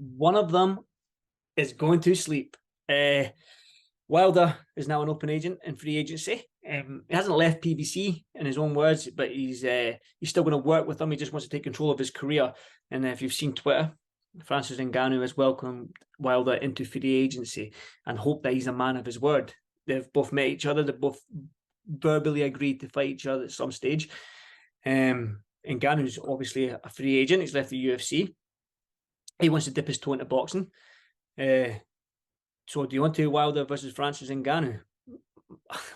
One of them is going to sleep. Wilder is now an open agent in free agency. He hasn't left PBC in his own words, but he's still going to work with them. He just wants to take control of his career. And if you've seen Twitter, Francis Ngannou has welcomed Wilder into free agency and hope that he's a man of his word. They've both met each other. They've both verbally agreed to fight each other at some stage. Ngannou's obviously a free agent. He's left the UFC. He wants to dip his toe into boxing. So Deontay Wilder versus Francis Ngannou.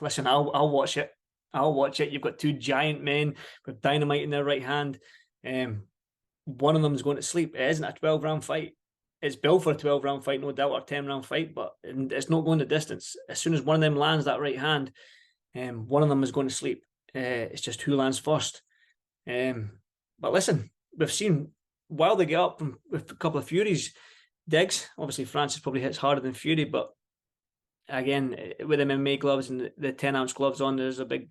Listen, I'll watch it. I'll watch it. You've got two giant men with dynamite in their right hand. One of them is going to sleep. It isn't a 12-round fight. It's built for a 12-round fight, no doubt, or a 10-round fight, but it's not going the distance. As soon as one of them lands that right hand, one of them is going to sleep. It's just who lands first. But listen, we've seen Wilder get up with a couple of Furies. Digs. Obviously, Francis probably hits harder than Fury, but again, with the MMA gloves and the 10-ounce gloves on, there's a big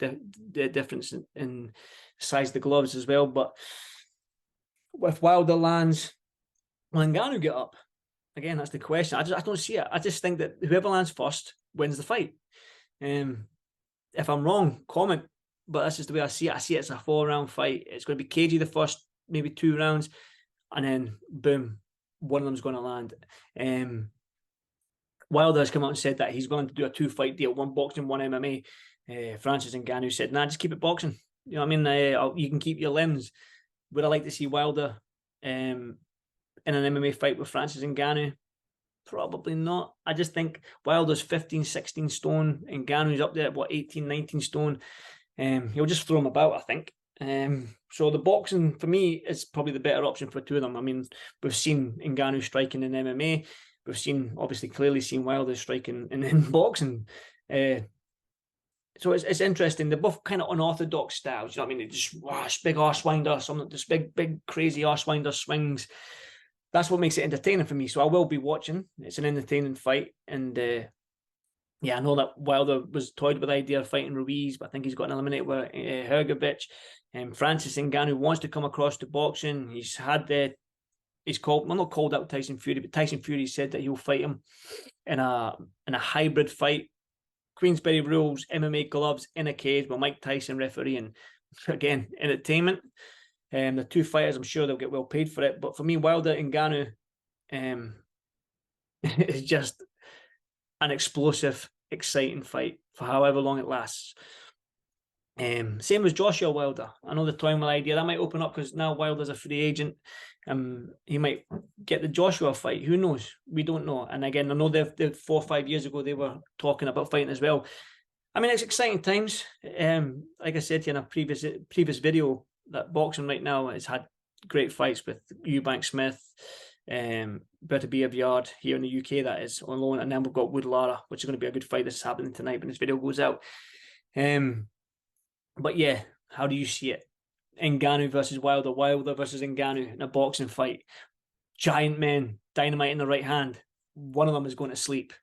difference in size of the gloves as well. But if Wilder lands, will Ngannou get up? Again, that's the question. I don't see it. I just think that whoever lands first wins the fight. If I'm wrong, comment. But that's just the way I see it. I see it as a 4-round fight. It's going to be cagey the first maybe 2 rounds, and then boom, one of them's going to land. Wilder has come out and said that he's going to do a 2-fight deal, 1 boxing, 1 MMA. Francis Ngannou said, nah, just keep it boxing. You know what I mean? You can keep your limbs. Would I like to see Wilder in an MMA fight with Francis Ngannou? Probably not. I just think Wilder's 15, 16 stone. Ngannou's up there at, 18, 19 stone. He'll just throw him about, I think. So the boxing, for me, is probably the better option for 2 of them. I mean, we've seen Ngannou striking in MMA. We've clearly seen Wilder striking in boxing. So it's interesting. They're both kind of unorthodox styles. You know what I mean? They just big arsewinder, some just big crazy arsewinder swings. That's what makes it entertaining for me. So I will be watching. It's an entertaining fight, and I know that Wilder was toyed with the idea of fighting Ruiz, but I think he's got an eliminated with Hrgovic. Francis Ngannou wants to come across to boxing. He's not called out Tyson Fury, but Tyson Fury said that he'll fight him in a hybrid fight. Queensberry rules, MMA gloves in a cage with Mike Tyson refereeing. Again, entertainment. The 2 fighters, I'm sure they'll get well paid for it. But for me, Wilder and Ngannou is just an explosive, exciting fight for however long it lasts. Same as Joshua Wilder. I know the toying with idea that might open up because now Wilder's a free agent. He might get the Joshua fight. Who knows? We don't know. And again, I know they've 4 or 5 years ago they were talking about fighting as well. I mean, it's exciting times. Like I said to you in a previous video, that boxing right now has had great fights with Eubank Smith, Berta Biabiard here in the UK, that is on loan, and then we've got Wood Lara, which is going to be a good fight. This is happening tonight when this video goes out. But yeah, how do you see it? Ngannou versus Wilder, Wilder versus Ngannou in a boxing fight. Giant men, dynamite in the right hand. One of them is going to sleep.